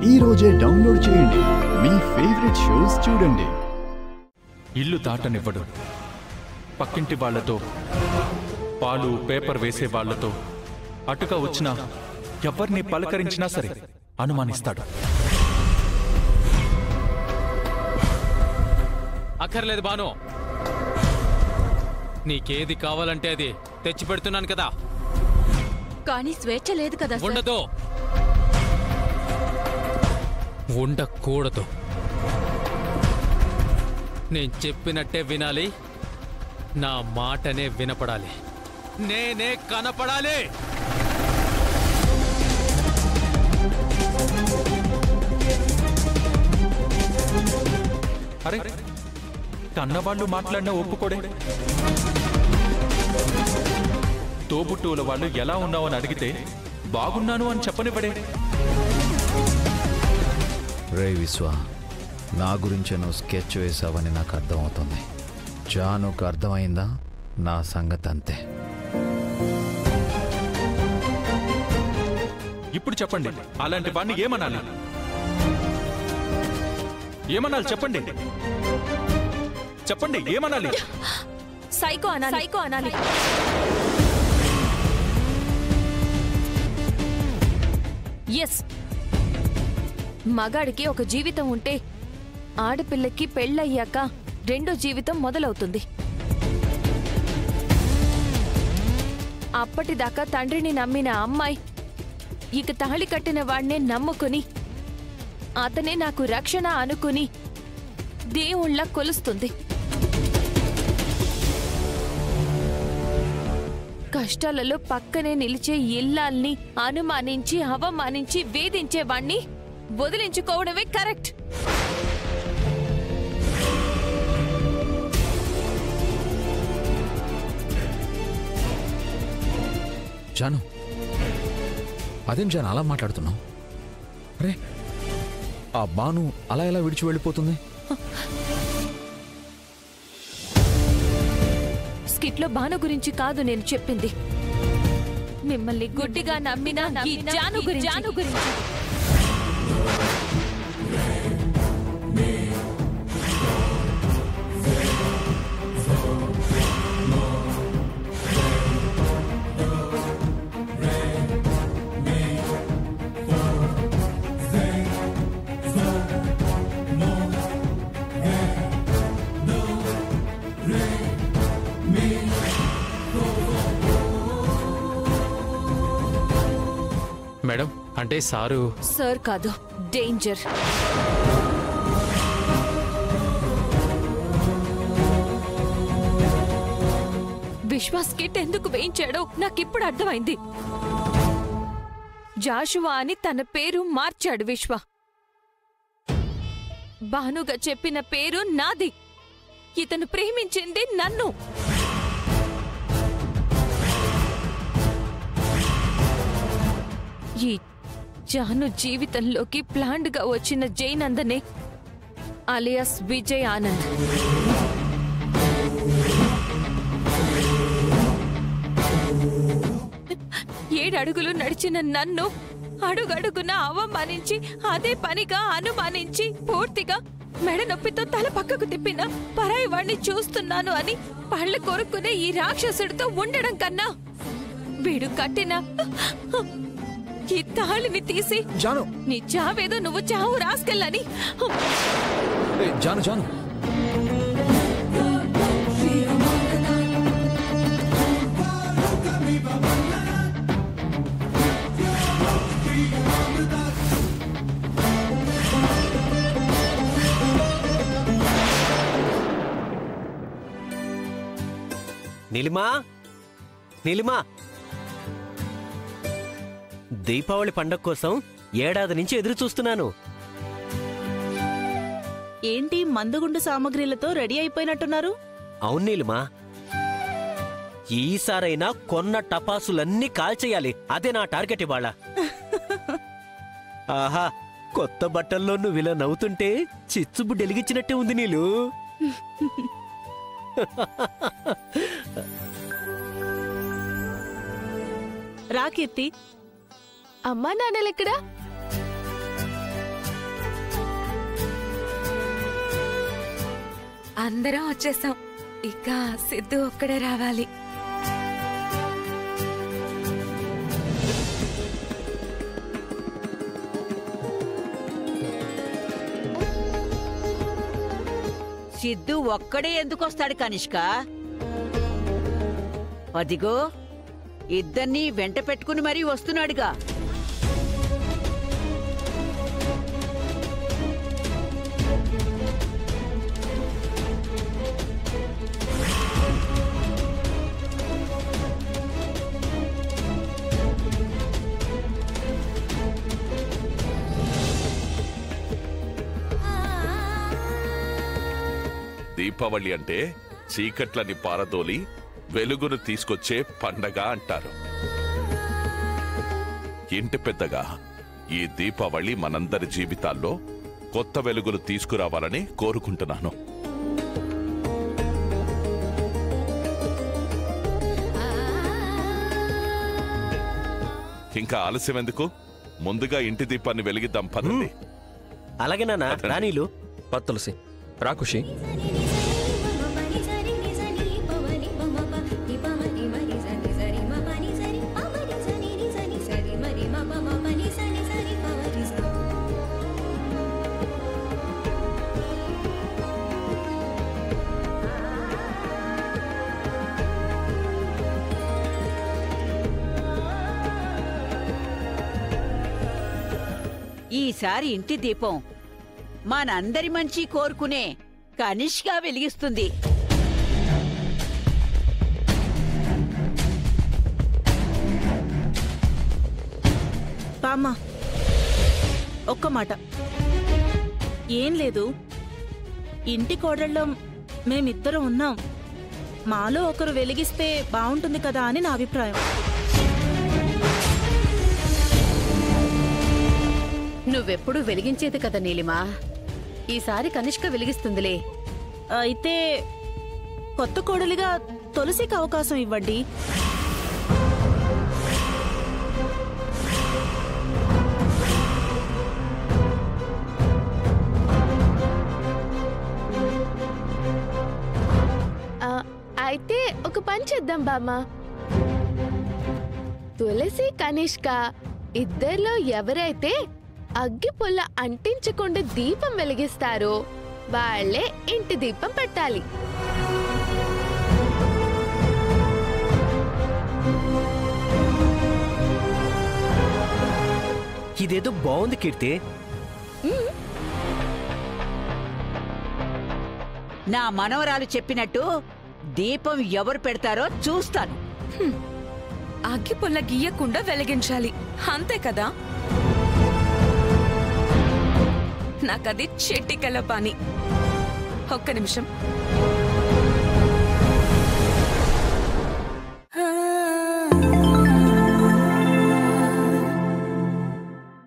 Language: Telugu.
ఈ రోజే డౌన్లోడ్ చేయండి. మీ ఫేవరెట్ షోస్ చూడండి. ఇల్లు దాటనివ్వడు. పక్కింటి వాళ్లతో, పాలు పేపర్ వేసే వాళ్లతో అటుగా వచ్చినా ఎవరిని పలకరించినా సరే అనుమానిస్తాడు. అక్కర్లేదు బాను, నీకేది కావాలంటే అది తెచ్చి పెడుతున్నాను కదా. కానీ స్వేచ్ఛ లేదు కదా. ఉండదు, ఉండకూడదు. నేను చెప్పినట్టే వినాలి, నా మాటనే వినపడాలి, నేనే కనపడాలి. అరే, కన్నవాళ్ళు మాట్లాడినా ఒప్పుకోడే. తోబుట్టువుల వాళ్ళు ఎలా ఉన్నావు అని అడిగితే బాగున్నాను అని చెప్పనివ్వడే. రే విశ్వ, నా గురించే నువ్వు స్కెచ్ వేసావని నాకు అర్థమవుతుంది. జానుకు అర్థమైందా? నా సంగతి అంతే. ఇప్పుడు చెప్పండి, అలాంటి వాడిని ఏమనాలి? ఏమనాలి చెప్పండి, చెప్పండి ఏమనాలి? సైకో అనాలి, సైకో అనాలి. ఎస్, మగాడికి ఒక జీవితం ఉంటే ఆడపిల్లకి పెళ్ళయ్యాక రెండో జీవితం మొదలవుతుంది. అప్పటిదాకా తండ్రిని నమ్మిన అమ్మాయి ఇక తాళి కట్టిన వాడినే నమ్ముకుని అతనే నాకు రక్షణ అనుకుని దేవుళ్ళ కొలుస్తుంది. కష్టాలలో పక్కనే నిలిచే ఇల్లాల్ని అనుమానించి అవమానించి వేధించేవాణ్ణి వదిలించుకోవడమే కరెక్ట్. జాను, అదేం జాను అలా మాట్లాడుతున్నావు? రే, ఆ బాను అలా ఎలా విడిచి వెళ్ళిపోతుంది? స్కిట్లో బాను గురించి కాదు నేను చెప్పింది, మిమ్మల్ని గుడ్డిగా నమ్మిన ఈ జాను గురించి. మేడం, అంటే సారు సార్ కాదు, డేంజర్. విశ్వాస్ కిట్ ఎందుకు వేయించాడో నాకిప్పుడు అర్థమైంది. జాషువా అని తన పేరు మార్చాడు విశ్వ. భానుగా చెప్పిన పేరు నాది. ఇతను ప్రేమించింది నన్ను. ఈ జాను జీవితంలోకి ప్లాండ్ గా వచ్చిన జైనందనే అలియాస్ విజయ్ ఆనంద్. 7 అడుగులు నడిచిన నన్ను అడుగడుగున అవమానించి అదే పనిగా అనుమానించి పూర్తిగా మెడ నొప్పితో తల పక్కకు తిప్పిన పరాయి వాణ్ణి చూస్తున్నాను అని పళ్ళు కొరుక్కునే ఈ రాక్షసుడితో ఉండడం కన్నా వీడు కట్టిన ఈ తాళిని తీసి జాను, నీ చావేదో నువ్వు చావు రాసుకెళ్ళని. జాను జాను నీలిమా, నీలిమా, దీపావళి పండగ కోసం ఏడాది నుంచి ఎదురు చూస్తున్నాను. ఏంటి మందుగుండు సామగ్రిలతో రెడీ అయిపోయినట్టున్నారు? అవును నీలిమా, ఈసారైనా కొన్న టపాసులన్నీ కాల్చేయాలి. అదే నా టార్గెట్ ఇవాళ. ఆహా, కొత్త బట్టల్లో నువ్వు ఇలా నవ్వుతుంటే చిచ్చుబుడ్డి ఎలిగించినట్టే ఉంది నీలు. రా కీర్తి. అమ్మా నాన్నలెక్కడా? అందరం వచ్చేసాం. ఇక సిద్ధు ఒక్కడే రావాలి. సిద్ధు ఒక్కడే ఎందుకొస్తాడు కనిష్క? అదిగో ఇద్దరినీ వెంట పెట్టుకుని మరీ వస్తున్నాడుగా. దీపావళి అంటే చీకట్లని పారదోలి వెలుగును తీసుకొచ్చే పండగ అంటారు. ఇంటి పెద్దగా ఈ దీపావళి మనందరి జీవితాల్లో కొత్త వెలుగులు తీసుకురావాలని కోరుకుంటున్నాను. ఇంకా ఆలస్యం ఎందుకు? ముందుగా ఇంటి దీపాన్ని వెలిగిద్దాం పదండి. అలాగే నాన్న. రానీలు పత్తులసి రాకుషి. ఈసారి ఇంటి దీపం మనందరి మంచి కోరుకునే కనిష్క వెలిగిస్తుంది. బామ్మ, ఒక్క మాట. ఏం లేదు, ఇంటి కోడళ్ళం మేమిద్దరం ఉన్నాం. మాలో ఒకరు వెలిగిస్తే బావుంటుంది కదా అని నా అభిప్రాయం. నువ్వెప్పుడు వెలిగించేది కదా నీలిమా. ఈసారి కనిష్క వెలిగిస్తుందిలే. అయితే కొత్త కోడలిగా తులసికి అవకాశం ఇవ్వండి. అయితే ఒక పని చేద్దాం బామ్మ. తులసి కనిష్క ఇద్దరిలో ఎవరైతే అగ్గి పుల్ల అంటించకుండా దీపం వెలిగిస్తారో వాళ్లే ఇంటి దీపం పెట్టాలి. ఇదేదో బాగుంది కీర్తి. నా మనవరాలు చెప్పినట్టు దీపం ఎవరు పెడతారో చూస్తాను. అగ్గిపుల్ల గీయకుండా వెలిగించాలి, అంతే కదా? నాకది చెట్టికల పని. ఒక్క నిమిషం.